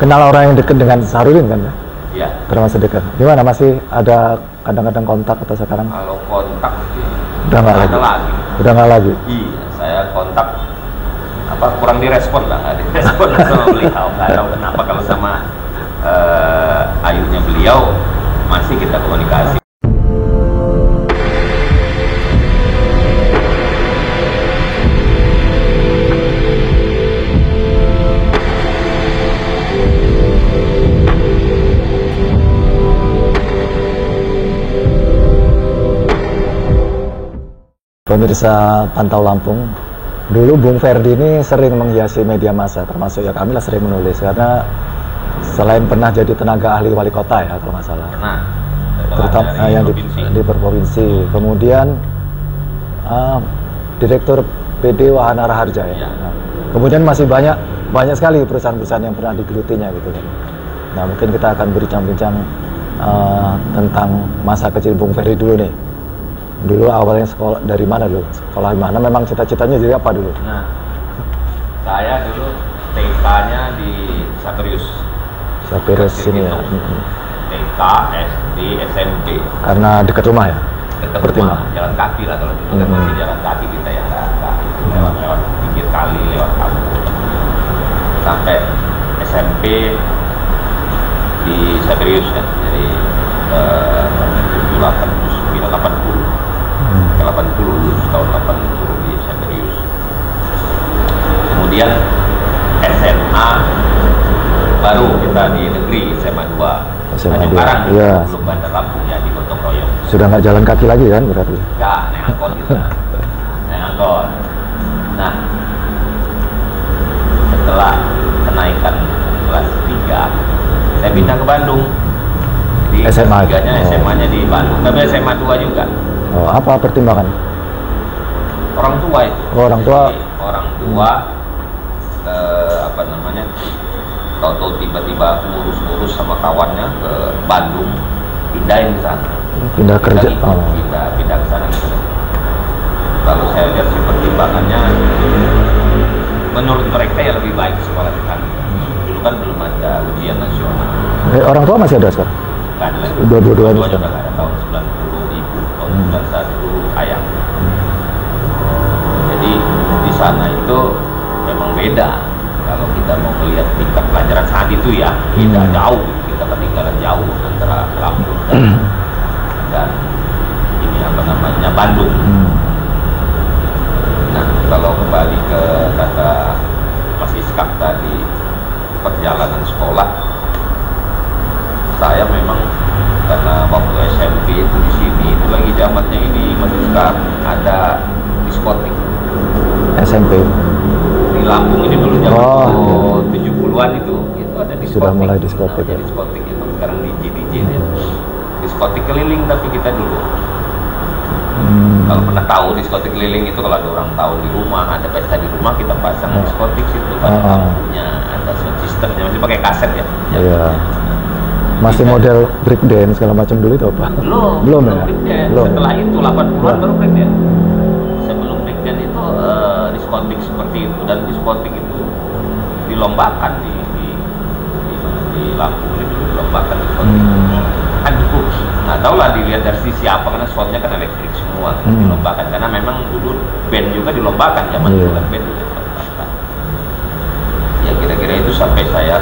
kenal orang yang dekat dengan Sahrudin kan? Iya. Termasuk dekat. Gimana, masih ada kadang-kadang kontak atau sekarang? Kalau kontak sih Udah nggak ada lagi. Udah nggak lagi? Iya, saya kontak kurang direspon lah, nggak direspon sama beliau. Nggak tahu kenapa, kalau sama ayunya beliau masih kita komunikasi. Pemirsa Pantau Lampung, dulu Bung Ferdi ini sering menghiasi media massa, termasuk ya kami lah sering menulis, karena selain pernah jadi tenaga ahli wali kota ya kalau nggak salah, terutama yang di provinsi, kemudian direktur PD Wahana Raharja ya. Nah, kemudian masih banyak sekali perusahaan-perusahaan yang pernah digelutinya gitu kan. Nah, mungkin kita akan berbincang-bincang tentang masa kecil Bung Ferdi dulu nih. Dulu awalnya sekolah dari mana dulu? Sekolah di mana? Memang cita-citanya jadi apa dulu? Nah, saya dulu TK-nya di Saperius. Saperius sini ya. TK, SD, SMP. Karena dekat rumah ya? Dekat rumah, jalan kaki lah kalau dulu. Kan masih jalan kaki kita yang nggak lewat pinggir kali, lewat kampung. Sampai SMP di Saperius ya. Jadi 80 lulus tahun 80 di Saperius. Kemudian SMA baru kita di negeri SMA 2. SMA 2. Sekarang Ya. belum Bandar Lampung ya, di Gotong Royong. Sudah nggak jalan kaki lagi kan berarti? Ya, naik angkot kita. Naik angkot. Nah, setelah kenaikan kelas 3, saya pindah ke Bandung. Jadi SMA. SMA-nya di Bandung, tapi SMA 2 juga. Oh, apa pertimbangan? Orang tua itu. Oh, orang tua. Jadi, orang tua tahu-tahu tiba-tiba ngurus-ngurus sama kawannya ke Bandung, pindahin ke sana. Pindah kerja. Pindah ke sana gitu. Lalu saya lihat sih pertimbangannya, menurut mereka ya lebih baik sekolah di sana. Dulu kan belum ada ujian nasional. Orang tua masih ada sekarang? Kan, Dua-duanya juga ada. Tahun 90 ibu, tahun 91 ayah. Jadi di sana itu memang beda. Kalau kita mau melihat tingkat pelajaran saat itu ya, kita jauh, kita ketinggalan jauh antara Lampung dan ini Bandung. Nah, kalau kembali ke kata Mas Iskak tadi, perjalanan sekolah, saya memang karena waktu SMP itu di sini itu lagi zamannya ini Mas Iskak, ada diskotik. SMP Di Lampung ini dulu zaman 70-an itu ada diskotik. Sudah mulai diskotik ya. Diskotik itu sekarang DJ ya. Diskotik keliling tapi kita dulu. Kalau pernah tahu diskotik keliling itu, kalau ada orang tahun di rumah, ada pesta di rumah, kita pasang diskotik situ, ada lampunya, ada sound systemnya, masih pakai kaset ya. Iya. Masih model break dance segala macam dulu itu apa? Belum ya? Belum. Setelah itu 80-an baru break dance. Sebelum break dance itu diskotik seperti itu, dan diskotik itu dilombakan di Lampung itu dilombakan diskotik. Kan itu nggak tahu lah dilihat dari sisi apa, karena soundnya kan elektrik semua dilombakan, karena memang dulu band juga dilombakan zaman dulu kan, band juga dilombakan. Ya kira-kira itu sampai saya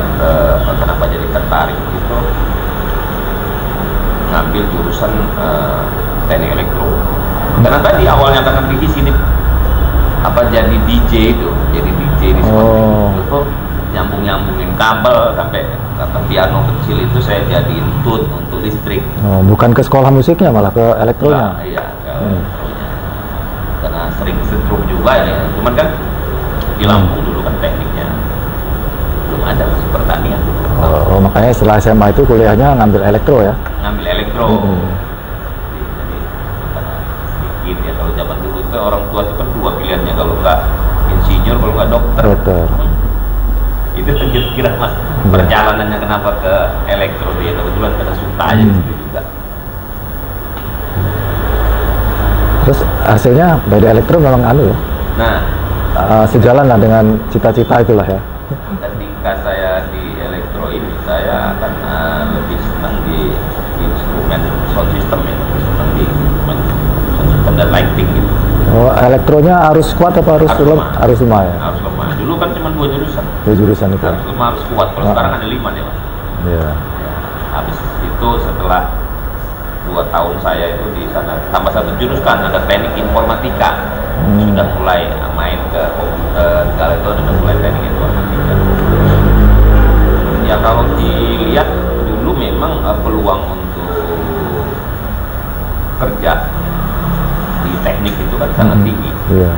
kenapa jadi tertarik gitu, ngambil jurusan teknik elektro. Karena tadi awalnya karena di sini jadi DJ itu, jadi DJ di sekolah itu nyambungin kabel sampai piano kecil itu saya jadiin tut untuk listrik. Oh, bukan ke sekolah musiknya, malah ke elektronya. Nah, iya, ke elektronya. Karena sering setrum juga ya. Cuman kan di Lampung dulu kan tekniknya belum ada, masih pertanian. Oh, makanya setelah SMA itu kuliahnya ngambil elektro ya? Ngambil elektro. Jadi karena sedikit ya, kalau zaman dulu itu orang tua itu kan dua pilihannya, kalau nggak insinyur, kalau nggak dokter. Itu kira-kira Mas perjalanannya kenapa ke elektro dia, kebetulan karena suka aja gitu juga. Terus hasilnya beda elektro memang ya? Nah, sejalan lah dengan cita-cita itulah ya. ketika saya di elektro ini saya kan lebih senang di instrumen sound system ya, lebih senang di instrumen sound system dan lighting gitu. Oh, elektronya harus kuat apa harus lemah? Harus lemah ya. Harus lemah. Dulu kan cuma 2 jurusan. 2 jurusan itu. Harus lemah, harus kuat. Kalau sekarang ada 5 nih, Mas. Iya. Ya, habis itu setelah 2 tahun saya itu di sana tambah 1 jurusan, ada teknik informatika. Sudah mulai main ke komputer, segala itu sudah mulai teknik informatika. Ya kalau dilihat dulu memang peluang untuk kerja di teknik itu kan sangat tinggi. Iya.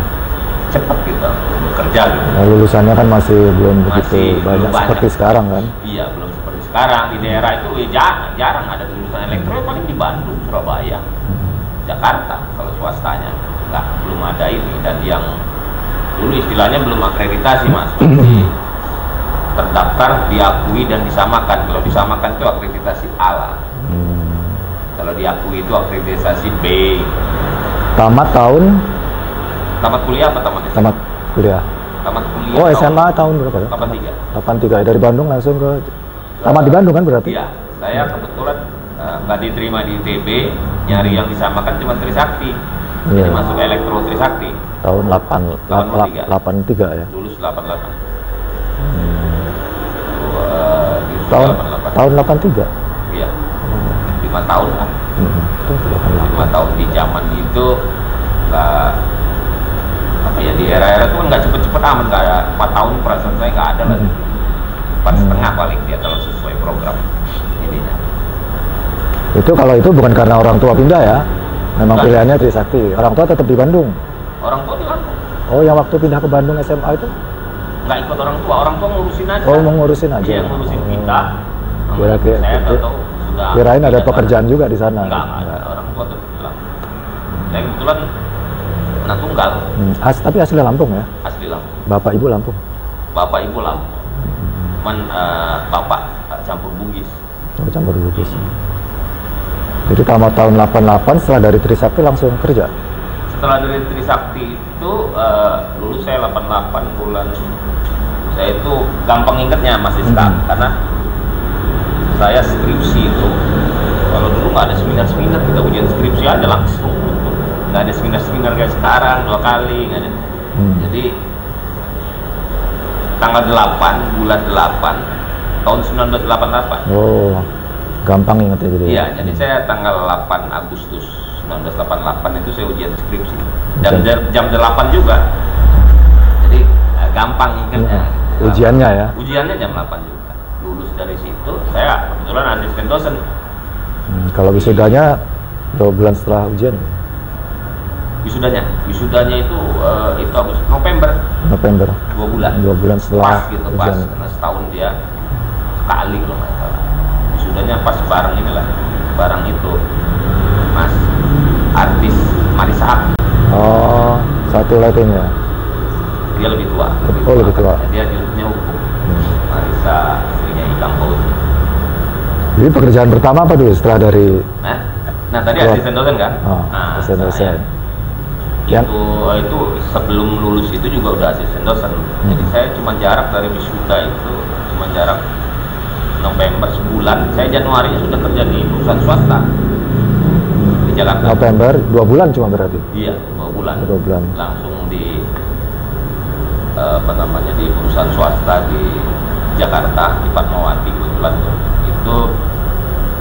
Cepat gitu bekerja gitu. Nah, lulusannya kan masih belum begitu banyak seperti sekarang kan? Iya, belum seperti sekarang. Di daerah itu ya jarang ada lulusan elektro, paling di Bandung, Surabaya, Jakarta kalau swastanya. Belum ada ini. Dan yang dulu istilahnya belum akreditasi, Mas, masih terdaftar, diakui dan disamakan. Kalau disamakan itu akreditasi A lah. Kalau diakui itu akreditasi B. Tamat kuliah apa tamat SMA? Tamat kuliah. Tamat kuliah. Oh, SMA tahun berapa ya? 83. 83. Dari Bandung langsung ke tamat di Bandung kan berarti? Iya. Saya kebetulan nggak diterima di ITB, nyari yang disamakan cuma Trisakti. Jadi masuk elektro Trisakti. Tahun 83 ya. Lulus 88. Tahun 83. Iya. 5 tahun lah. 5 tahun di zaman itu nggak apa ya, di era-era itu nggak cepet-cepet amat, kayak 4 tahun perasaan saya nggak ada lagi. 4,5 paling dia kalau sesuai program ininya. Itu kalau itu bukan karena orang tua pindah ya, memang pilihannya Trisakti. Orang tua tetap di Bandung. Orang tua di Bandung. Oh, yang waktu pindah ke Bandung SMA itu? Nggak ikut orang tua ngurusin aja. Oh, mau ngurusin aja. Iya, ngurusin kita. Saya tahu sudah. Kirain ada pekerjaan juga di sana. Enggak ada. Orang tua tuh bilang. Saya kebetulan anak tunggal. Tapi asli Lampung ya? Asli Lampung. Bapak ibu Lampung? Bapak ibu Lampung. Cuman bapak campur Bugis. Oh, campur Bugis. Jadi tamat tahun 88, setelah dari Trisakti langsung kerja? Setelah dari Trisakti itu lulus saya 88 bulan. Saya itu gampang ingetnya Mas Iska, karena saya skripsi itu kalau dulu nggak ada seminar-seminar, kita ujian skripsi aja langsung, nggak ada seminar-seminar kayak sekarang 2 kali, nggak ada. Jadi tanggal 8 bulan 8 tahun 1988. Oh, gampang ingetnya jadi. Iya, jadi saya tanggal 8 Agustus 1988 itu saya ujian skripsi jam 8 juga, jadi gampang ingetnya. Ujiannya ya? Ujiannya jam 8 juga. Lulus dari situ, saya kebetulan asisten dosen. Kalau wisudanya 2 bulan setelah ujian? Wisudanya itu Agustus, November. 2 bulan. 2 bulan setelah pas gitu, pas karena setahun dia sekali kalau nggak salah. Wisudanya pas bareng inilah, bareng itu Mas artis Marisa. Oh, satu lighting ya? Dia lebih tua. Lebih tua. Dia jurusannya hukum. Marisa, istrinya Ikang Paul. Jadi pekerjaan pertama apa dulu setelah dari? Nah tadi asisten dosen kan? Asisten dosen. Itu sebelum lulus itu juga udah asisten dosen. Jadi saya cuma jarak dari wisuda itu, cuma jarak November sebulan. Saya Januari sudah kerja di perusahaan swasta di Jakarta. November 2 bulan cuma berarti? Iya, 2 bulan. 2 bulan. Langsung di di perusahaan swasta di Jakarta, di Fatmawati kebetulan itu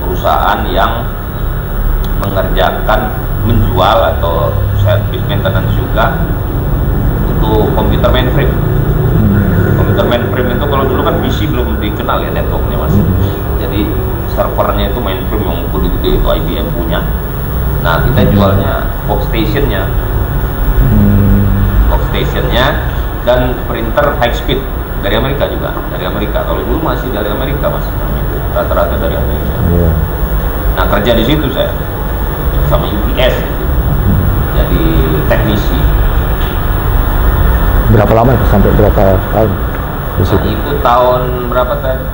perusahaan yang menjual atau service maintenance juga untuk komputer mainframe. Komputer mainframe itu kalau dulu kan PC belum dikenal ya networknya Mas. Jadi servernya itu mainframe yang gede-gede, itu IBM punya. Nah kita jualnya workstation-nya dan printer high speed dari Amerika juga, Kalau dulu masih dari Amerika Mas, rata-rata dari Amerika. Nah kerja di situ saya sama UPS gitu. Jadi teknisi. Berapa lama itu, sampai berapa tahun? Nah, itu tahun berapa tadi?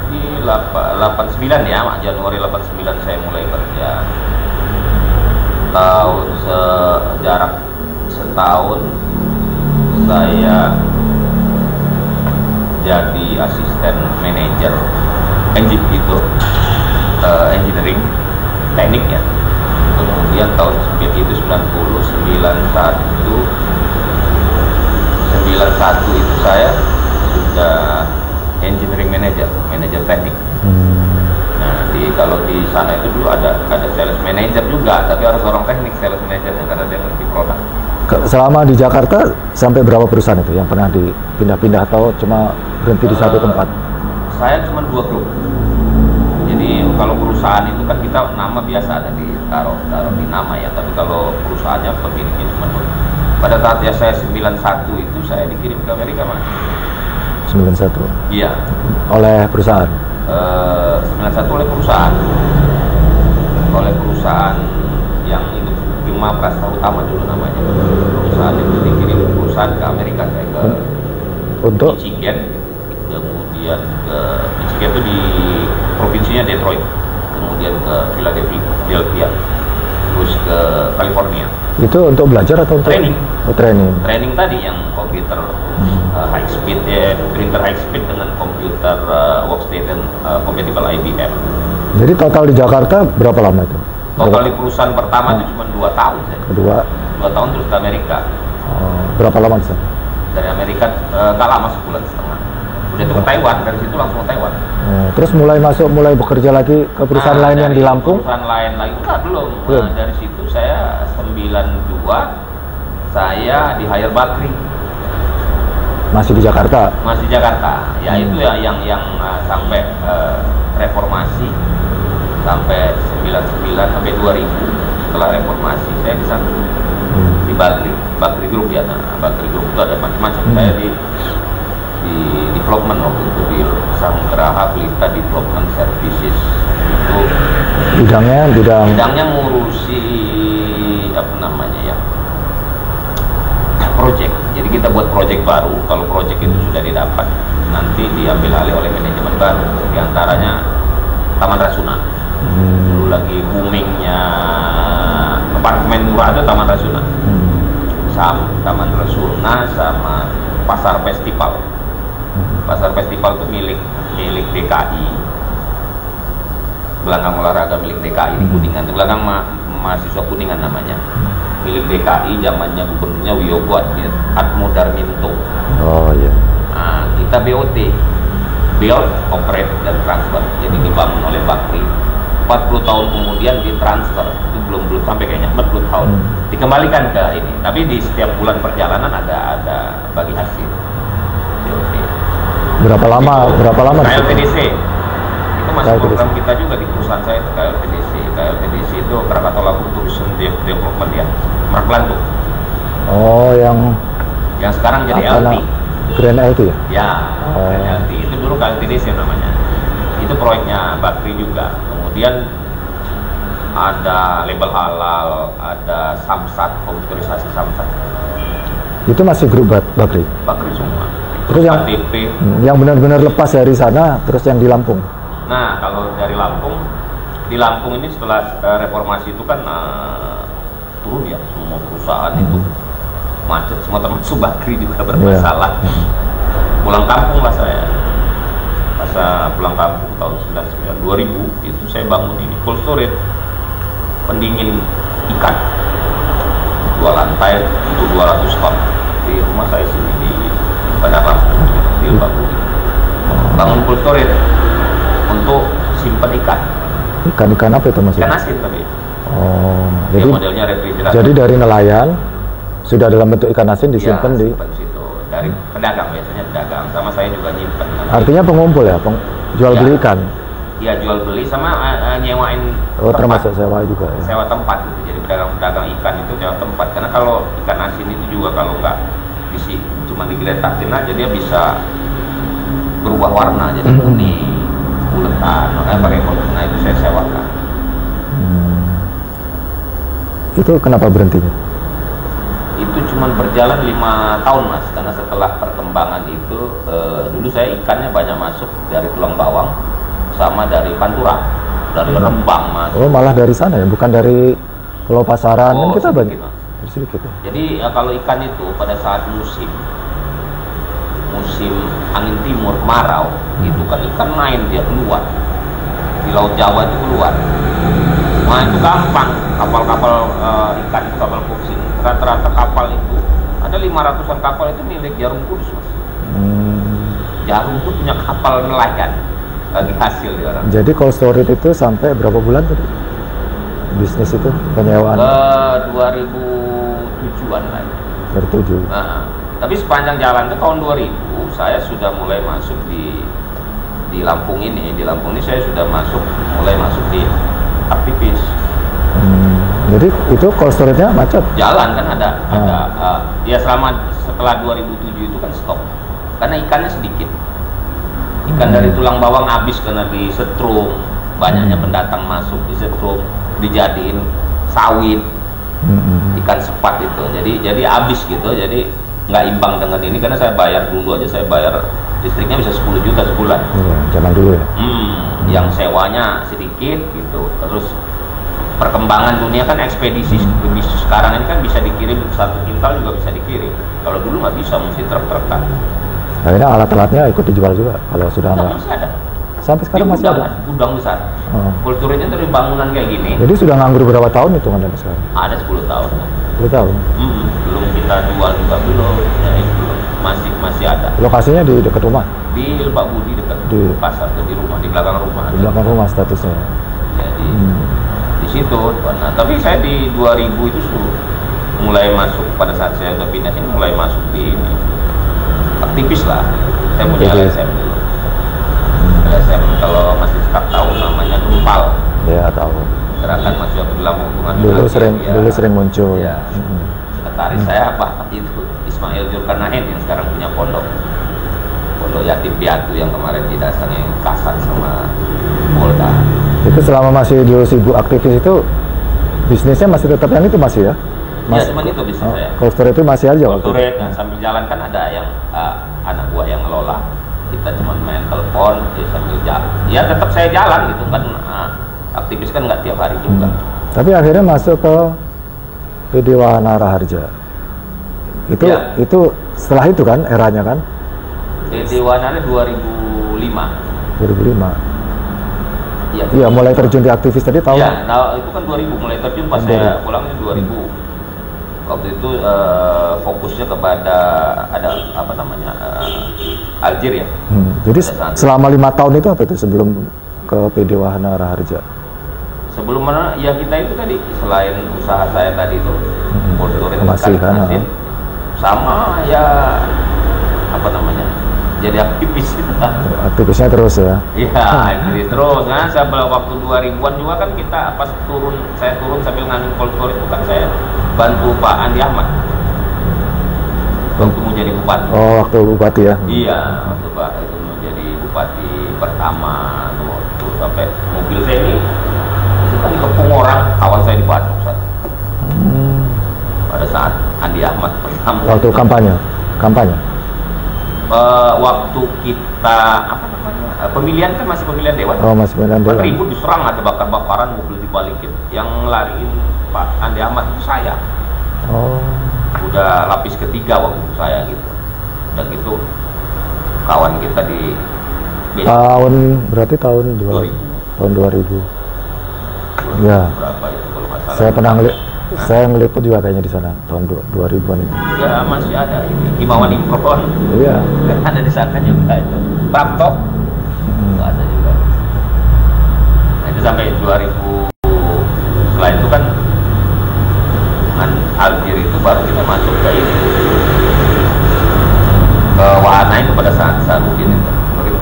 89 ya, Januari 89 saya mulai kerja. Jarak setahun saya jadi asisten manajer itu engineering teknik ya. Kemudian tahun itu 91 itu saya sudah engineering manager teknik. Nah, kalau di sana itu dulu ada sales manager juga, tapi harus orang teknik sales manager karena dia ngerti produk. Selama di Jakarta sampai berapa perusahaan itu yang pernah dipindah-pindah atau cuma berhenti di satu tempat? Saya cuma 2 grup. Jadi kalau perusahaan itu kan kita nama biasa ada taruh di nama ya, tapi kalau perusahaannya pemiliknya cuma 2. Pada saat ya saya 91 itu saya dikirim ke Amerika, Mas. 91? Iya. Oleh perusahaan? 91 oleh perusahaan yang itu Bima Prasta Utama dulu namanya. Perusahaan itu dikirim perusahaan ke Amerika, saya ke untuk Michigan, kemudian ke Michigan itu di provinsinya Detroit, kemudian ke Philadelphia, terus ke California. Itu untuk belajar atau untuk training? Training tadi yang komputer high speed ya, printer high speed dengan komputer workstation compatible IBM. Jadi total di Jakarta berapa lama itu? Total di perusahaan pertama itu cuma 2 tahun saya. Kedua? 2 tahun terus ke Amerika. Berapa lama sih? Dari Amerika nggak lama, 1,5 bulan. Udah itu ke Taiwan, dari situ langsung ke Taiwan. Terus mulai bekerja lagi ke perusahaan lain yang di Lampung? Perusahaan lain lagi belum. Dari situ saya 92 saya di hire Bakri. Masih di Jakarta? Masih di Jakarta. Ya itu ya yang sampai reformasi sampai 99 sampai 2000. Setelah reformasi saya di sana. Di Bakri Group ya. Nah, Bakri Group itu ada macam-macam. Saya di development waktu itu di Samgraha Pelita Development Services itu bidangnya ngurusi apa namanya ya, project. Jadi kita buat project baru, kalau project itu sudah didapat nanti diambil alih oleh manajemen baru. Di antaranya Taman Rasuna. Dulu lagi boomingnya apartemen murah ada Taman Rasuna. Taman Rasuna sama Pasar Festival. Pasar Festival itu milik DKI. Gelanggang olahraga milik DKI di Kuningan. Gelanggang mahasiswa Kuningan namanya. Milik DKI zamannya gubernurnya Wiyogo Atmodarminto. Oh iya. Nah, kita BOT, build, operate dan transfer. Jadi dibangun oleh Bakri. 40 tahun kemudian ditransfer. Itu belum sampai kayaknya 40 tahun. Dikembalikan ke ini. Tapi di setiap bulan perjalanan ada bagi hasil. BOT. Berapa lama? KLTDC itu masih program kita juga di perusahaan saya itu KLTDC itu Krakatau Lampung Tourism Development ya, Marklantu. Oh, yang sekarang jadi LT. Grand LT ya? Ya, Grand LT itu dulu KLTDC namanya. Itu proyeknya Bakri juga. Kemudian ada label halal, ada Samsat, komputerisasi Samsat. Itu masih grup Bakri? Bakri semua. Terus yang benar-benar lepas dari sana, terus yang di Lampung? Nah, kalau dari Lampung, di Lampung ini setelah reformasi itu kan turun ya, semua perusahaan itu macet, semua termasuk Bakri juga bermasalah. Pulang kampung lah saya. Masa pulang kampung tahun 2000 itu saya bangun ini cold storage, pendingin ikan, 2 lantai untuk 200 ton di rumah saya sini di Padang di Lampung. Bangun cold storage untuk simpan ikan. Ikan apa itu Mas? Ikan asin tapi. Oh, jadi modelnya refrigerator. Jadi dari nelayan sudah dalam bentuk ikan asin disimpan di situ. Dari pedagang, biasanya pedagang, sama saya juga nyimpen. Artinya pengumpul ya, jual beli ikan. Iya, jual beli sama nyewain. Oh, termasuk sewa juga ya. Sewa tempat gitu. Jadi pedagang ikan itu sewa tempat. Karena kalau ikan asin itu juga kalau nggak isi cuma digeletakin aja dia bisa berubah warna jadi kuning, buletan. Makanya pakai kontainer itu saya sewakan. Itu kenapa berhentinya? Itu cuma berjalan 5 tahun Mas, karena setelah perkembangan itu dulu saya ikannya banyak masuk dari Tulang Bawang sama dari Pantura, dari Rembang Mas. Oh, malah dari sana ya, bukan dari Pulau Pasaran. Kan kita banyak sedikit ya. Jadi kalau ikan itu pada saat musim angin timur, marau, itu kan ikan main dia keluar. di Laut Jawa itu keluar. Nah itu gampang, kapal-kapal ikan, kapal fungsi. Rata-rata kapal itu ada 500-an kapal itu milik Jarum Kudus, Mas. Jarum itu punya kapal nelayan lagi hasil di orang. Jadi cold storage itu sampai berapa bulan tadi? Bisnis itu penyewaan? 2007-an lah. 2007. Nah, tapi sepanjang jalan itu tahun 2000 saya sudah mulai masuk di Lampung ini. Di Lampung ini saya sudah mulai masuk di aktivis. Jadi itu cold storage-nya macet? Jalan kan ada ya setelah 2007 itu kan stop. Karena ikannya sedikit. Ikan dari tulang bawang habis karena disetrum. Banyaknya pendatang masuk disetrum, dijadiin sawit. Ikan sepat itu. Jadi habis gitu. Jadi nggak imbang dengan ini karena saya bayar dulu aja, saya bayar listriknya bisa 10 juta sebulan. Zaman dulu ya. Yang sewanya sedikit gitu. Terus perkembangan dunia kan ekspedisi sekarang ini kan bisa dikirim 1 kintal juga bisa dikirim. Kalau dulu nggak bisa, mesti truk-trukan. Nah ini alat-alatnya ikut dijual juga kalau sudah nggak. Masih ada. Sampai sekarang masih ada. Gudang besar. Kulturnya dari bangunan kayak gini. Jadi sudah nganggur berapa tahun itu kan sekarang? Ada 10 tahun. 10 tahun. Belum kita jual juga belum. Ya, belum. Masih ada. Lokasinya di dekat rumah? Di Lebak Budi dekat di pasar tuh, di rumah, di belakang rumah. Di belakang rumah statusnya. Jadi di situ. Nah, tapi saya di 2000 itu mulai masuk pada saat saya udah pindah ini mulai masuk di ini. Aktivis lah. Saya punya LSM dulu. LSM kalau masih sekarang tahu namanya Gumpal. Ya tahu. Gerakan Mahasiswa Dalam Hubungan. Dulu sering muncul. Ya. Sekretaris saya apa itu Ismail Zulkarnain yang sekarang punya pondok yatim piatu yang kemarin didatangi kasat sama Polda. Itu selama masih dulu sibuk aktivis itu bisnisnya masih tetap yang itu masih ya? Ya cuma itu bisnis saya. Cold storage itu masih aja waktu itu. Nah, sambil jalan kan ada yang anak buah yang ngelola. Kita cuma main telepon sambil jalan. Ya tetap saya jalan gitu kan. Aktivis kan nggak tiap hari juga. Tapi akhirnya masuk ke PD Wahana Raharja. Itu setelah itu kan eranya kan? PD Wahana 2005. 2005. Iya, mulai terjun di aktivis tadi tahun. Iya, nah itu kan 2000 mulai terjun pas saya pulangnya 2000. Waktu itu fokusnya kepada ada apa namanya Alger ya. Jadi selama 5 tahun itu apa itu sebelum ke PD Wahana Raharja? Sebelum mana ya kita itu tadi selain usaha saya tadi itu masih kan sama ya apa namanya jadi aktivis gitu kan. Aktivisnya terus ya? Iya, aktivis terus kan. Sebelum waktu 2000-an juga kan kita pas saya turun sambil ngangin cold storage itu kan saya bantu Pak Andi Ahmad waktu mau jadi bupati. Oh, waktu bupati ya? Iya, waktu Pak itu mau jadi bupati pertama waktu sampai mobil saya ini itu kan dikepung orang, kawan saya dipatok pada saat Andi Ahmad pertama. Waktu kampanye? Waktu kita apa namanya pemilihan kan masih pemilihan dewan. Oh, masih pemilihan dewan. Ribut diserang, ada bakar-bakaran, mobil dibalikin. Yang lariin Pak Andi Ahmad itu saya. Oh. Udah lapis ketiga waktu itu saya gitu. Udah gitu kawan kita di berarti tahun 2000. Tahun 2000. Ya. Berapa itu kalau nggak salah. Saya pernah saya ngeliput juga kayaknya di sana tahun 2000-an itu. Ya masih ada ini Himawan Imron. Iya. Ada di sana juga itu. Prapto. Ada juga. Nah, itu sampai 2000. Setelah itu kan Alger itu baru kita masuk ke ini. Ke Wahana itu pada saat Sarudin itu. Begitu.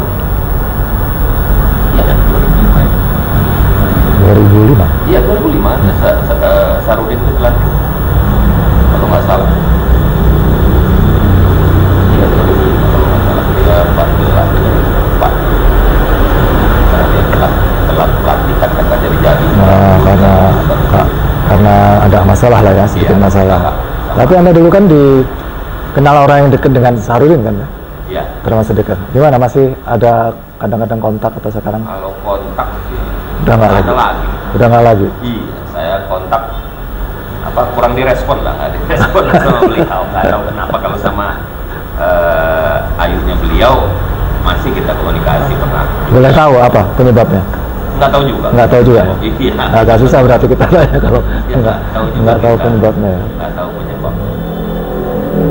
Iya kan 2005 ya. 2005? Iya 2005 Sarudin itu pelantik kalau nggak salah. Iya 2005 kalau nggak salah. Dia 14 karena dia telat pelantikan kan nggak jadi. Nah, karena ada masalah lah ya, sedikit masalah. Tapi Anda dulu kan dikenal orang yang dekat dengan Sarudin kan ya? Iya. Termasuk dekat. Gimana, masih ada kadang-kadang kontak atau sekarang? Kalau kontak sih udah nggak lagi. Udah nggak lagi? Iya, saya kontak kurang direspon lah, nggak direspon sama beliau. Nggak tahu kenapa, kalau sama ayunya beliau masih kita komunikasi pernah. Boleh tahu apa penyebabnya? Nggak tahu juga. Nggak tahu juga. Iya. Agak susah berarti kita tanya kalau Ya, nggak tahu penyebabnya. Ya. Nggak tahu penyebabnya.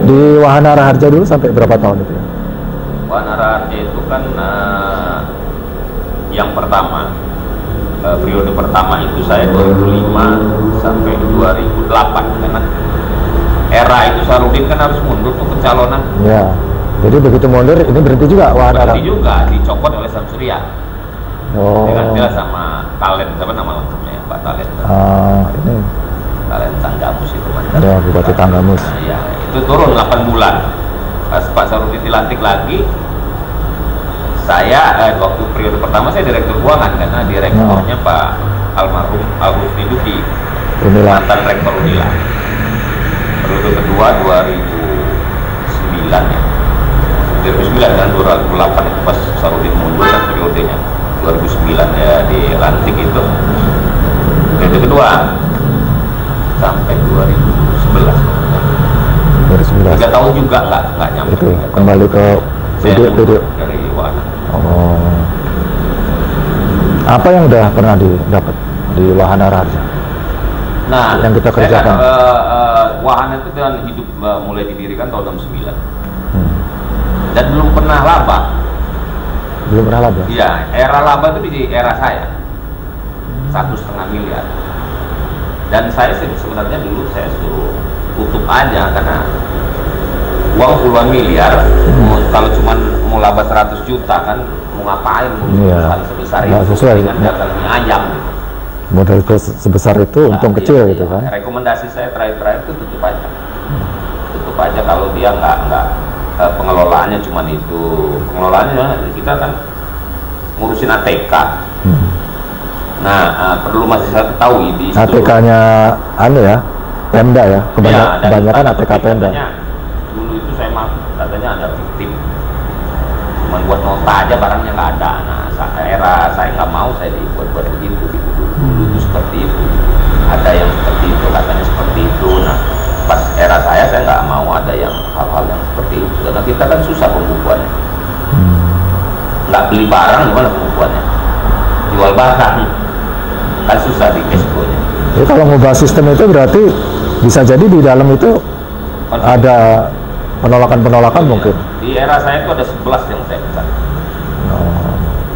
Di Wahana Raharja dulu sampai berapa tahun itu? Wahana Raharja itu kan yang pertama, periode pertama itu saya 2005 sampai 2008 karena era itu Sarudin kan harus mundur tuh pencalonan. Ya. Jadi begitu mundur ini berhenti juga Wahana Raharja. Berhenti juga, dicopot oleh Samsurian. Oh. Digantilah sama Talen, apa nama lengkapnya ya, Pak Talen. Ini. Talen Tanggamus itu kan. Ya, Bupati Tanggamus. Nah, ya, itu turun 8 bulan. Pas Pak Sarudin dilantik lagi, saya waktu periode pertama saya direktur keuangan karena direkturnya Pak almarhum Al-Husni Duki, mantan rektor Unila. Periode kedua 2009 ya. 2009 dan 2008 itu pas Sarudin mundur kan periodenya. 2009 ya dilantik itu. Periode kedua sampai 2011. 3 tahun juga nggak nyampe. Itu kembali ke video dari Wahana. Oh. Apa yang udah pernah didapat di Wahana Raharja? Nah, yang kita kerjakan. Wahana itu kan hidup mulai didirikan tahun 69. Dan belum pernah laba. Belum pernah laba? Iya, era laba itu di era saya 1,5 miliar. Dan saya sebenarnya dulu saya suruh tutup aja karena uang puluhan miliar, kalau cuma mau laba 100 juta kan mau ngapain perusahaan sebesar itu dengan dagang mie ayam gitu. Modal sebesar itu untung kecil gitu kan. Rekomendasi saya terakhir itu tutup aja. Tutup aja kalau dia nggak pengelolaannya cuma itu. Pengelolaannya kita kan ngurusin ATK. Nah, perlu masih saya ketahui di ATK-nya ya, Pemda ya. Kebanyakan ATK Pemda. Dulu itu saya katanya ada tim, cuma buat nota aja barangnya nggak ada. Nah, era saya nggak mau saya dibuat begitu gitu. Dulu itu seperti itu. Ada yang seperti itu, katanya seperti itu. Nah, pas era saya nggak mau ada yang hal-hal yang seperti itu karena kita kan susah pembukuannya. Nggak beli barang gimana pembukuannya? Jual barang kan susah di cash flow-nya. Jadi kalau ngubah sistem itu berarti bisa jadi di dalam itu ada penolakan mungkin. Di era saya itu ada 11 yang saya pecat.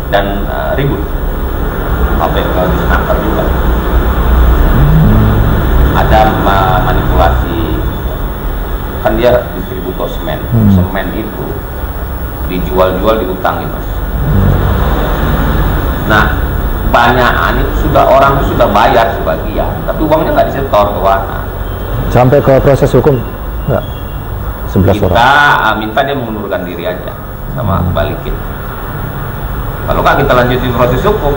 Dan ribut. Sampai nggak bisa nangkar juga. Ada manipulasi. Kan dia distributor semen. Semen itu dijual-jual diutangin, Mas. Nah, banyakan itu orang sudah bayar sebagian, tapi uangnya nggak disetor ke Wahana. Sampai ke proses hukum nggak? 11 kita orang. minta dia mengundurkan diri aja sama balikin. Kalau nggak kita lanjutin proses hukum.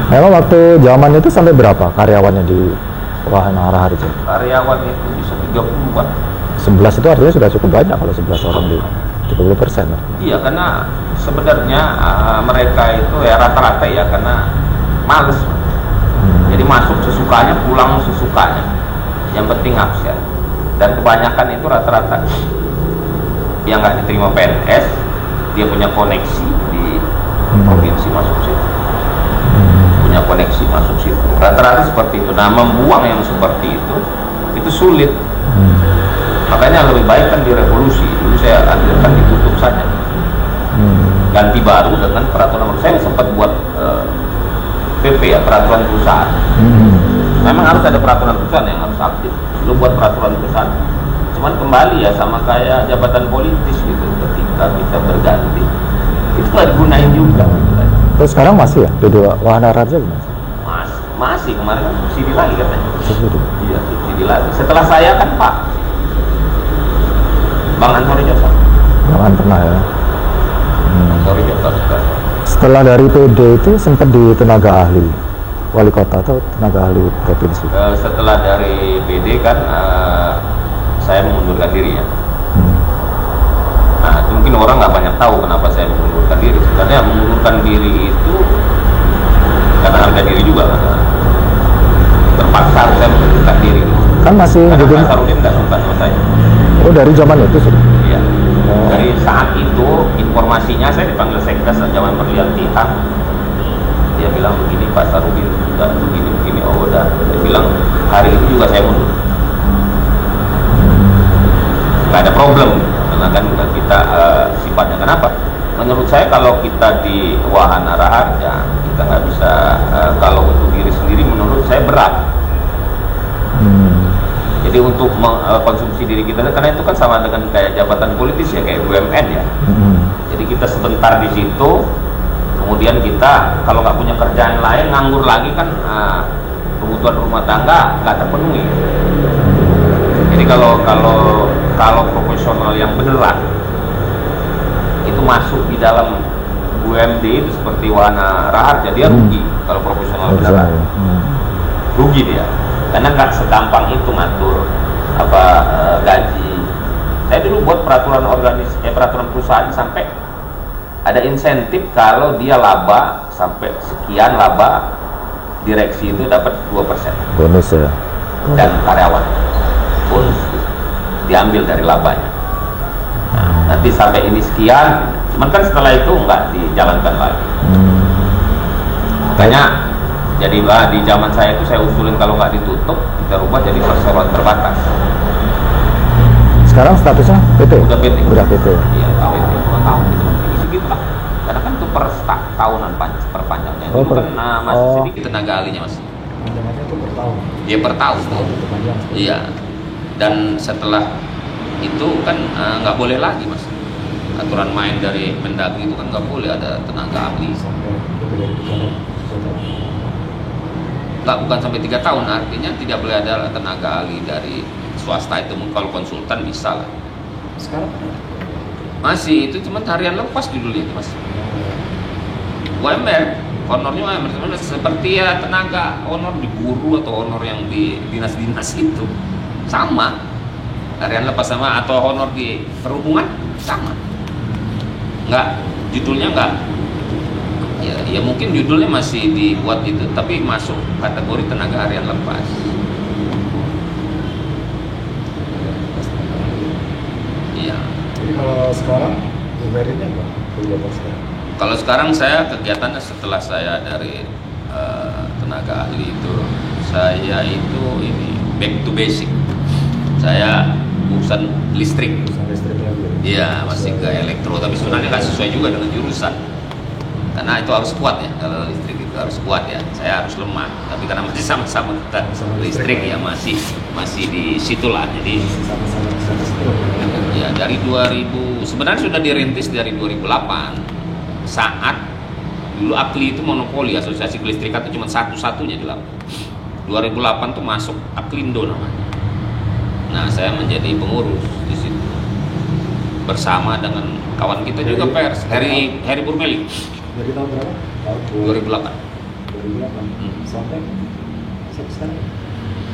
Memang waktu zaman itu sampai berapa karyawannya di Wahana Raharja? Karyawan itu bisa 30-an. 11 itu artinya sudah cukup banyak kalau 11 orang di 30%. Iya, karena sebenarnya mereka itu ya rata-rata ya karena males. Jadi masuk sesukanya, pulang sesukanya. Yang penting absen. Dan kebanyakan itu rata-rata yang nggak diterima PNS, dia punya koneksi di provinsi masuk situ. Punya koneksi masuk situ. Rata-rata seperti itu. Nah, membuang yang seperti itu sulit. Makanya lebih baik kan direvolusi. Dulu saya anjurkan ditutup saja. Ganti baru dengan peraturan baru. Saya sempat buat PP ya, peraturan perusahaan. Memang harus ada peraturan perusahaan yang harus aktif. Lu buat peraturan perusahaan. Cuman kembali ya sama kayak jabatan politis gitu. Ketika kita berganti, itu nggak digunain juga. Gitu. Terus sekarang masih ya? Di Wahana Raharja gimana? Masih, kemarin kan subsidi lagi katanya. Subsidi? Iya, subsidi lagi. Setelah saya kan Pak Bang Ansori Joseph. Jangan pernah ya. Ansori Joseph sekarang. Setelah dari PD itu sempat di tenaga ahli wali kota atau tenaga ahli provinsi? Setelah dari PD kan saya mengundurkan diri ya. Nah, itu mungkin orang nggak banyak tahu kenapa saya mengundurkan diri. Sebenarnya mengundurkan diri itu karena harga diri juga kan. Terpaksa saya mengundurkan diri. Kan masih karena Pak Sarudin nggak suka sama saya. Oh, dari zaman itu sudah? Iya. Dari saat itu informasinya saya dipanggil Sekdas zaman perlian Tihang. Dia bilang begini, Pak Sarudin sudah begini, oh udah. Dia bilang hari itu juga saya mundur. Nggak ada problem, karena kan kita sifatnya. Kenapa? Menurut saya kalau kita di wahana raharja, kita nggak bisa, kalau untuk diri sendiri menurut saya berat. Jadi untuk mengkonsumsi diri kita, karena itu kan sama dengan kayak jabatan politis ya, kayak BUMN ya. Jadi kita sebentar di situ, kemudian kita kalau nggak punya kerjaan lain, nganggur lagi kan, kebutuhan rumah tangga nggak terpenuhi. Jadi kalau profesional yang beneran itu masuk di dalam BUMD itu seperti wahana raharja, dia rugi. Kalau profesional beneran rugi dia, karena nggak segampang itu ngatur gaji. Saya dulu buat peraturan peraturan perusahaan sampai ada insentif kalau dia laba sampai sekian laba, direksi itu dapat 2% bonus ya, dan karyawan bonus diambil dari labanya. Nanti sampai ini sekian, cuman kan setelah itu nggak dijalankan lagi. Makanya jadi di zaman saya itu saya usulin kalau nggak ditutup, kita rubah jadi perseroan terbatas. Sekarang statusnya PT? Udah PT. Udah PT. Iya, PT 2 tahun gitu. Segitu lah. Karena kan itu per tahunan perpanjangnya. Oh, itu kan masih sedikit tenaga ahlinya mas. Panjangannya itu per tahun. Iya per tahun. Iya. Dan setelah itu kan nggak boleh lagi mas. Aturan main dari Mendagri itu kan nggak boleh ada tenaga ahli. Nggak, bukan sampai 3 tahun, artinya tidak boleh ada tenaga ahli dari swasta itu. Kalau konsultan bisa lah. Sekarang masih itu cuman harian lepas judulnya itu mas. UMR, honornya UMR seperti ya tenaga honor di guru atau honor yang di dinas-dinas itu sama, harian lepas sama, atau honor di perhubungan sama. Nggak, judulnya nggak. Ya mungkin judulnya masih dibuat itu, tapi masuk kategori tenaga harian lepas. Iya. Jadi kalau sekarang UMR-nya apa? Kegiatan sekarang? Kalau sekarang saya kegiatannya setelah saya dari tenaga ahli itu, saya itu ini back to basic. Saya urusan listrik. Urusan listrik lagi. Iya, masih ke elektro, tapi sebenarnya nggak sesuai juga dengan jurusan. Karena itu harus kuat ya, kalau listrik itu harus kuat ya. Saya harus lemah, tapi karena masih sama-sama kita listrik ya masih di situlah. Jadi ya dari 2000 sebenarnya sudah dirintis dari 2008 saat dulu AKLI itu monopoli, asosiasi kelistrikan itu cuma satu-satunya di Lampung. 2008 tuh masuk Aklindo namanya. Nah saya menjadi pengurus di situ bersama dengan kawan kita juga pers, Heri Burmeli. Dari tahun berapa? Tahun 2008. 2008. Sampai sekarang.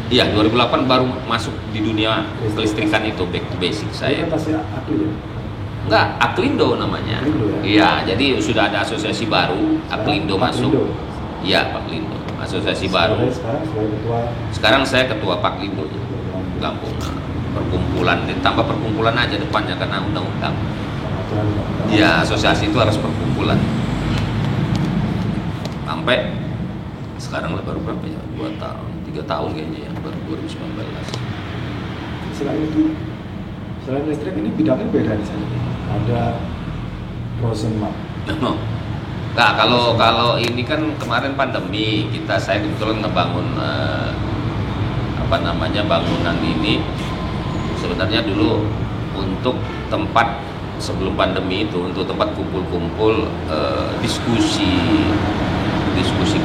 Iya, 2008 baru masuk di dunia kelistrikan itu, back to basic saya. Ini pasti AKLI ya? Enggak, Aklindo namanya. Aklindo ya? Iya, jadi sudah ada asosiasi baru, Aklindo masuk. Aklindo. Iya, Paklindo. Asosiasi baru. Sekarang sebagai ketua. Sekarang saya ketua Paklindo Lampung. Perkumpulan, ditambah perkumpulan aja depannya karena undang-undang. Iya, asosiasi itu harus perkumpulan. Sampai sekarang lah baru berapa ya? 2 tahun, 3 tahun kayaknya ya, baru 2019. Selain listrik ini bidangnya beda di sana. Ada Rosenmark. Nah, kalau ini kan kemarin pandemi, saya kebetulan ngebangun bangunan ini sebenarnya dulu untuk tempat sebelum pandemi itu, untuk tempat kumpul-kumpul diskusi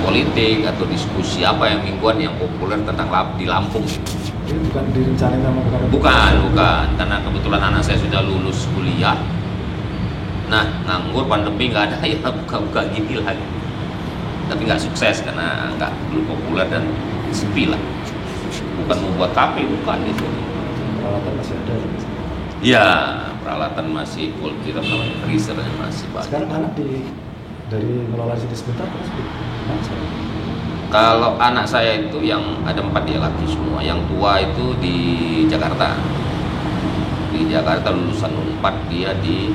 politik atau diskusi apa yang mingguan yang populer tentang di Lampung. Ini bukan direncanain sama Bukan, karena kebetulan anak saya sudah lulus kuliah. Nah, nganggur pandemi nggak ada ya buka-buka gini lagi. Tapi nggak sukses karena nggak belum populer dan sepi lah. Bukan membuat kafe, bukan itu. Peralatan masih ada. Iya, peralatan masih full, kita namanya freezernya masih banyak. Sekarang anak dari ngelola sini sebentar terus gimana sekarang? Kalau anak saya itu yang ada 4 dia laki semua. Yang tua itu di Jakarta. Di Jakarta lulusan 4 dia di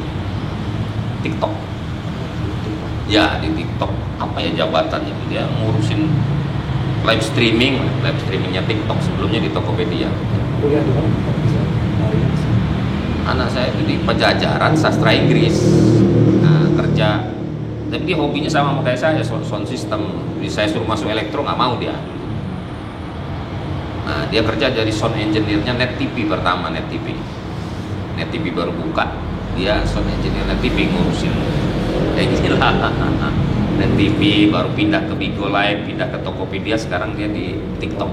TikTok. Ya di TikTok apa ya jabatannya, dia ngurusin live streamingnya TikTok, sebelumnya di Tokopedia. Kuliah di mana? Bisa lari. Anak saya itu di Pajajaran sastra Inggris, nah kerja, tapi dia hobinya sama kayak saya, sound system. Jadi saya suruh masuk elektro nggak mau dia. Nah dia kerja jadi sound engineer-nya Net TV pertama, Net TV baru buka, dia sound engineer Net TV ngurusin kayak gini lah. Net TV baru pindah ke Bigo Live, pindah ke Tokopedia, sekarang dia di TikTok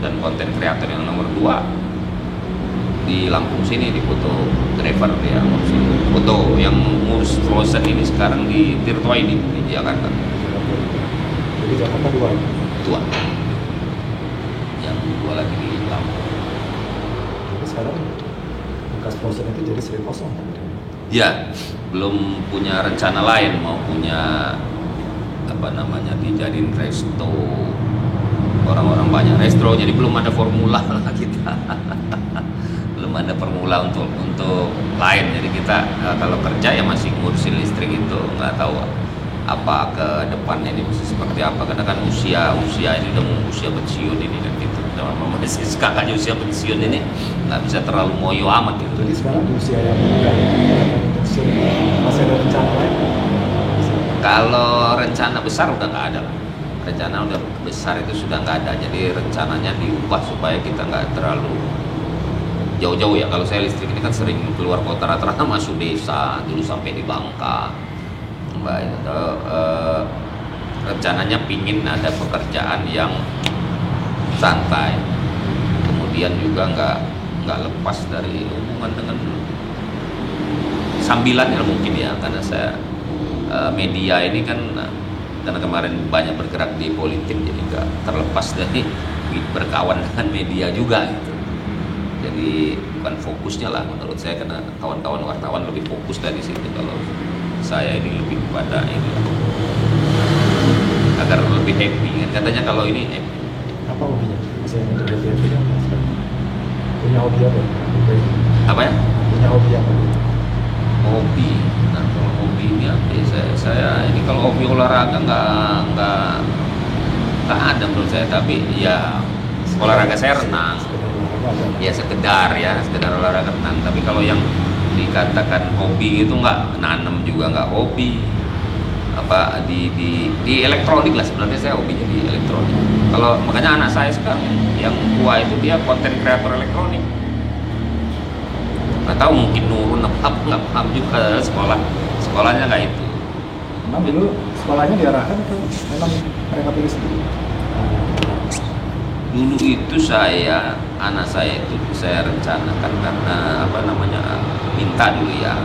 dan konten kreator yang nomor 2 di Lampung sini, di foto driver dia ngurusin foto, yang ngurus Frozen ini sekarang di Tirto ID di Jakarta. Jadi Jakarta 2 ya? Tua yang 2 lagi di Lampung. Jadi sekarang bekas Frozen itu jadi sering kosong kan? Ya, belum punya rencana lain, mau punya apa namanya, dijadiin resto, orang-orang banyak resto, jadi belum ada formula lah kita. Belum ada formula untuk lain, jadi kita kalau kerja ya masih ngurusin listrik itu, nggak tahu apa ke depannya ini mesti seperti apa, karena kan usia ini udah mau usia pensiun ini kan gitu, masih kakaknya usia pensiun ini nggak bisa terlalu moyo amat gitu. Jadi sekarang di usia yang muda pensiun, masih ada rencana lain? Kalau rencana besar udah nggak ada lah. Rencana udah besar itu sudah nggak ada, jadi rencananya diubah supaya kita nggak terlalu jauh-jauh ya. Kalau saya listrik ini kan sering keluar kota, rata-rata masuk desa, dulu sampai di Bangka. Rencananya pingin ada pekerjaan yang santai, kemudian juga nggak lepas dari hubungan dengan sambilannya mungkin ya, karena saya media ini kan, karena kemarin banyak bergerak di politik, jadi nggak terlepas dari berkawan dengan media juga gitu. Jadi bukan fokusnya lah menurut saya, karena kawan-kawan wartawan lebih fokus dari situ. Kalau saya ini lebih kepada ini agar lebih happy kan, katanya kalau ini happy. Apa hobinya? Masih yang menjadi happy kan? Punya hobi apa? Apa ya? Punya hobi apa? Hobi. Nah kalau hobi ini apa ya? Saya ini kalau hobi olahraga nggak ada menurut saya, tapi ya olahraga saya renang. Ya sekedar olahraga renang. Tapi kalau yang dikatakan hobi itu nggak, nanem juga nggak hobi. Apa di elektronik lah, sebenarnya saya hobinya di elektronik. Kalau makanya anak saya sekarang yang tua itu dia konten kreator elektronik. Nggak tahu mungkin nurun nggak paham juga, sekolahnya nggak itu. Memang dulu sekolahnya diarahkan atau memang mereka pilih sendiri? Dulu itu anak saya itu saya rencanakan karena apa namanya, minta dulu ya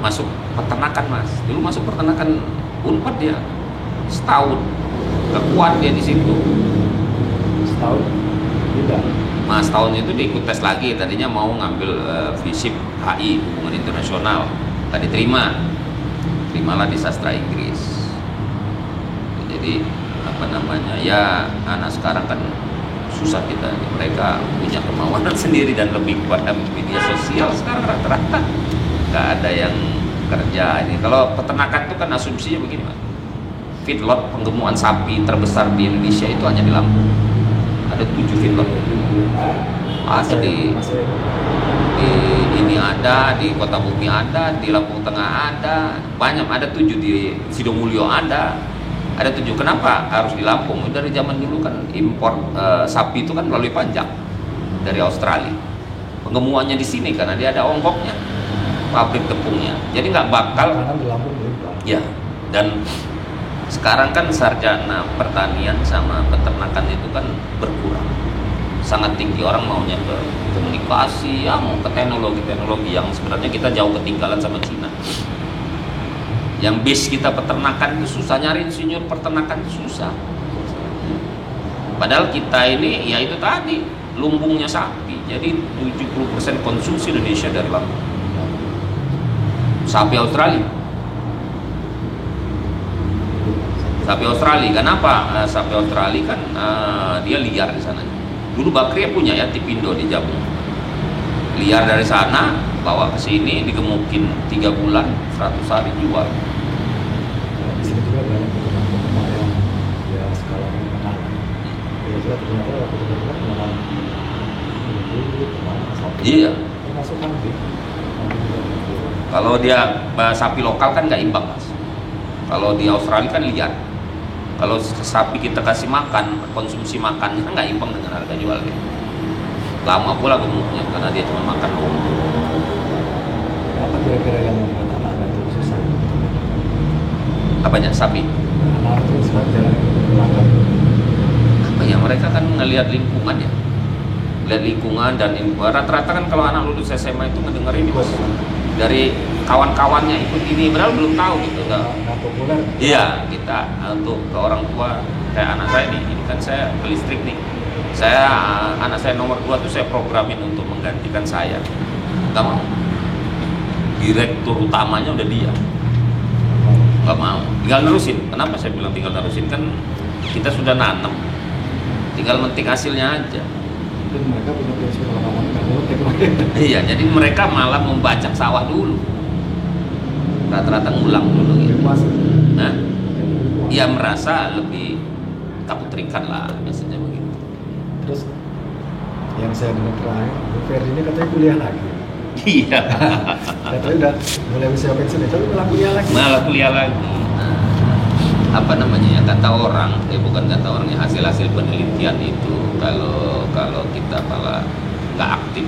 masuk peternakan Mas. Dulu masuk peternakan Unpad dia setahun, kekuat dia di situ. Setahun? Tidak. Mas tahun itu dia ikut tes lagi, tadinya mau ngambil FISIP HI hubungan internasional, nggak diterima, terimalah di sastra Inggris. Jadi apa namanya ya, anak sekarang kan susah kita, mereka punya kemauan sendiri dan lebih kepada media sosial sekarang rata-rata, nggak ada yang kerja ini. Kalau peternakan itu kan asumsinya begini Mas, feedlot penggemukan sapi terbesar di Indonesia itu hanya di Lampung, ada 7 feedlot. Ada di ini ada, di Kota Bumi ada, di Lampung Tengah ada, banyak, ada 7 di Sidomulyo ada 7. Kenapa harus di Lampung? Dari zaman dulu kan impor sapi itu kan melalui pajak dari Australia. Penggemuannya di sini karena dia ada ongkoknya, pabrik tepungnya. Jadi nggak bakal. Di Lampung ya. Dan sekarang kan sarjana pertanian sama peternakan itu kan berkurang, sangat tinggi. Orang maunya ke komunikasi, ya mau ke teknologi yang sebenarnya kita jauh ketinggalan sama Cina. Yang base kita peternakan itu susah, nyari insinyur peternakan itu susah. Padahal kita ini ya itu tadi lumbungnya sapi. Jadi 70% konsumsi Indonesia dari Lampung. Sapi Australia. Kenapa? Sapi Australia kan dia liar di sana. Dulu Bakri punya ya Tipindo di Jabung. Liar dari sana bawa ke sini, digemukin 3 bulan, 100 hari jual. banyak teman-teman yang ya skalanya menang. Ya juga ternyata waktu itu kan menang itu kemarin sapi. Iya. Termasuk kambing. Kalau dia sapi lokal kan nggak imbang mas. Kalau di Australia kan liar. Kalau sapi kita kasih makan, konsumsi makannya kan nggak imbang dengan harga jualnya. Lama pula gemuknya karena dia cuma makan rumput. Apa kira-kira yang membuat anak-anak itu susah? Apanya sapi? Anak-anak itu sekarang jalan melanggar. Apa ya, mereka kan ngelihat lingkungan ya, lihat lingkungan dan rata-rata kan kalau anak lulus SMA itu ngedengerin ini mas dari kawan-kawannya ikut ini, padahal belum tahu gitu. Nggak populer. Iya, kita untuk ke orang tua kayak anak saya nih, ini kan saya ke listrik nih. Saya anak saya nomor 2 tuh saya programin untuk menggantikan saya. Nggak mau. Direktur utamanya udah dia. Nggak mau. Tinggal nerusin. Kenapa saya bilang tinggal nerusin? Kan kita sudah nanam. Tinggal metik hasilnya aja. Dan mereka punya prinsip kalau kamu nggak memetik. Iya, jadi mereka malah membajak sawah dulu. Rata-rata ngulang dulu gitu. Pas. Nah, ia merasa lebih kaputrikan lah biasanya begitu. Terus yang saya dengar terakhir, Bu Ferdi ini katanya kuliah lagi. Iya. Katanya udah mulai usia pensiun, tapi malah kuliah lagi. Malah kuliah lagi. Nah, apa namanya ya, kata orang, bukan kata orangnya, hasil-hasil penelitian itu kalau kita malah nggak aktif,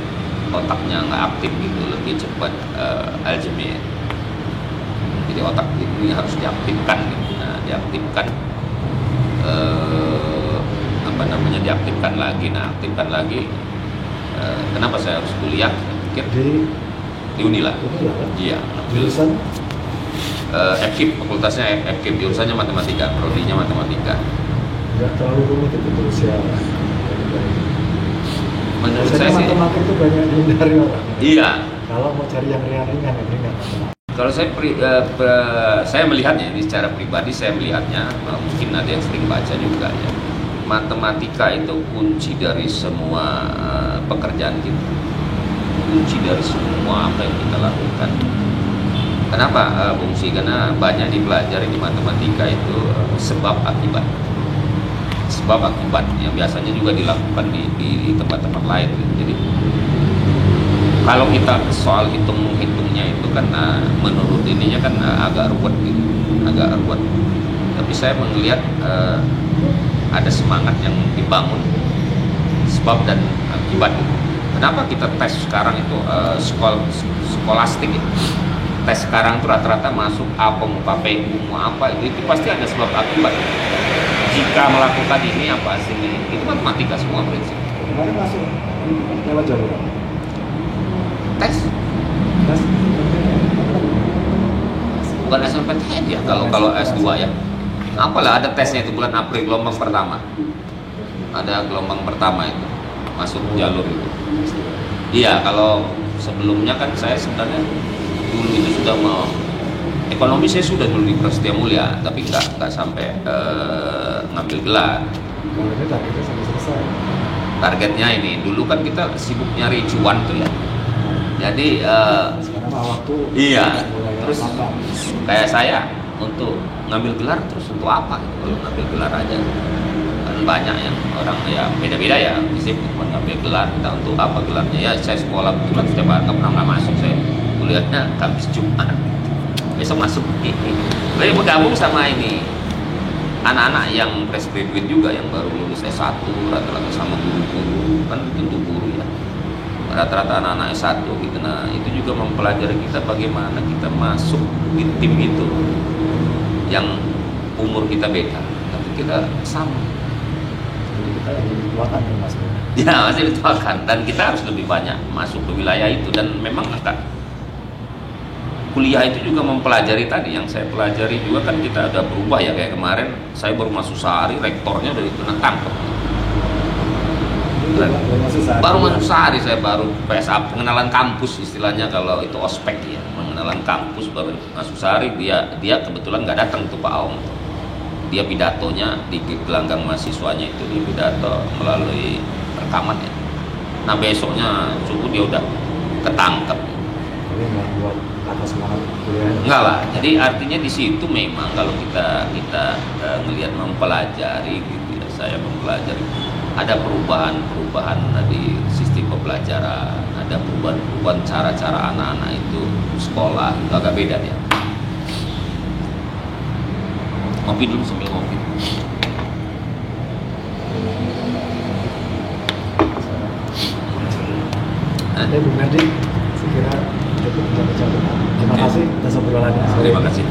otaknya nggak aktif gitu, lebih cepat Alzheimer. Jadi otak ini harus diaktifkan gitu. Nah, diaktifkan apa namanya, diaktifkan lagi. Nah, aktifkan lagi. Kenapa saya harus kuliah? Saya pikir di Unila. Iya. Jurusan FKIP, fakultasnya FKIP, jurusannya matematika, prodinya matematika. nggak terlalu rumit itu usia. Menurut Biasanya saya sih, matematika itu banyak dihindari orang. iya. Kalau mau cari yang ringan matematika. Kalau saya melihatnya ini secara pribadi, saya melihatnya mungkin ada yang sering baca juga ya. Matematika itu kunci dari semua pekerjaan kita, kunci dari semua apa yang kita lakukan. Kenapa Bung Si? Karena banyak dipelajari di matematika itu sebab akibat yang biasanya juga dilakukan di tempat-tempat lain. Jadi kalau kita soal hitungnya itu kan menurut ininya kan agak ruwet gitu, agak ruwet. Tapi saya melihat ada semangat yang dibangun sebab dan akibat. Kenapa kita tes sekarang itu skolastik ya? Tes sekarang tuh rata-rata masuk apa, mau KPU, mau apa, itu pasti ada sebab akibat. Jika melakukan ini apa hasilnya? Itu matematika semua prinsip. Kemarin masuk lewat jalur Tes bukan SNMPTN ya, kalau S2 ya. Apalah ada tesnya itu bulan April, gelombang pertama. Ada gelombang pertama itu masuk jalur itu. Iya, kalau sebelumnya kan saya sebenarnya dulu itu sudah mau ekonomi, saya sudah dulu di Prasetya Mulia, tapi nggak sampai ngambil gelar. Kalau ini targetnya sampai selesai. Targetnya ini dulu kan kita sibuk nyari cuan tuh ya. Jadi sekarang mah waktu iya, mulai terus matang. kayak saya untuk ngambil gelar terus untuk apa gitu, kalau ngambil gelar aja kan banyak yang orang ya beda-beda ya, sih cuma ngambil gelar, kita untuk apa gelarnya ya. Saya sekolah kebetulan setiap hari nggak masuk, saya kuliahnya Kamis Jumat, besok masuk. Lalu bergabung sama ini anak-anak yang fresh graduate juga, yang baru lulus S1, rata-rata sama guru-guru, kan tentu guru ya, rata-rata anak-anak S1 gitu. Nah itu juga mempelajari kita bagaimana kita masuk di tim itu yang umur kita beda tapi kita sama. Jadi kita lagi dituakan nih Mas. Ya masih dituakan, dan kita harus lebih banyak masuk ke wilayah itu. Dan memang kan kuliah itu juga mempelajari tadi yang saya pelajari juga, kan kita ada berubah ya. Kayak kemarin saya baru masuk sehari, rektornya udah kena tangkap. Baru masuk sehari saya baru PSA, pengenalan kampus istilahnya, kalau itu ospek ya, pengenalan kampus baru masuk sehari. Dia kebetulan nggak datang tuh Pak Aung. Dia pidatonya di gelanggang mahasiswanya itu, di pidato melalui rekaman ya. Nah besoknya subuh dia udah ketangkep. Jadi nggak buat atau semangat kuliah? Enggak lah. Jadi artinya di situ memang kalau kita melihat mempelajari gitu ya, saya mempelajari ada perubahan di sistem pembelajaran, ada perubahan cara-cara anak-anak itu sekolah itu agak beda ya. Ngopi dulu sambil ngopi. Bung Merdi, sekira cukup kita bicara. Terima kasih atas obrolannya. Terima kasih.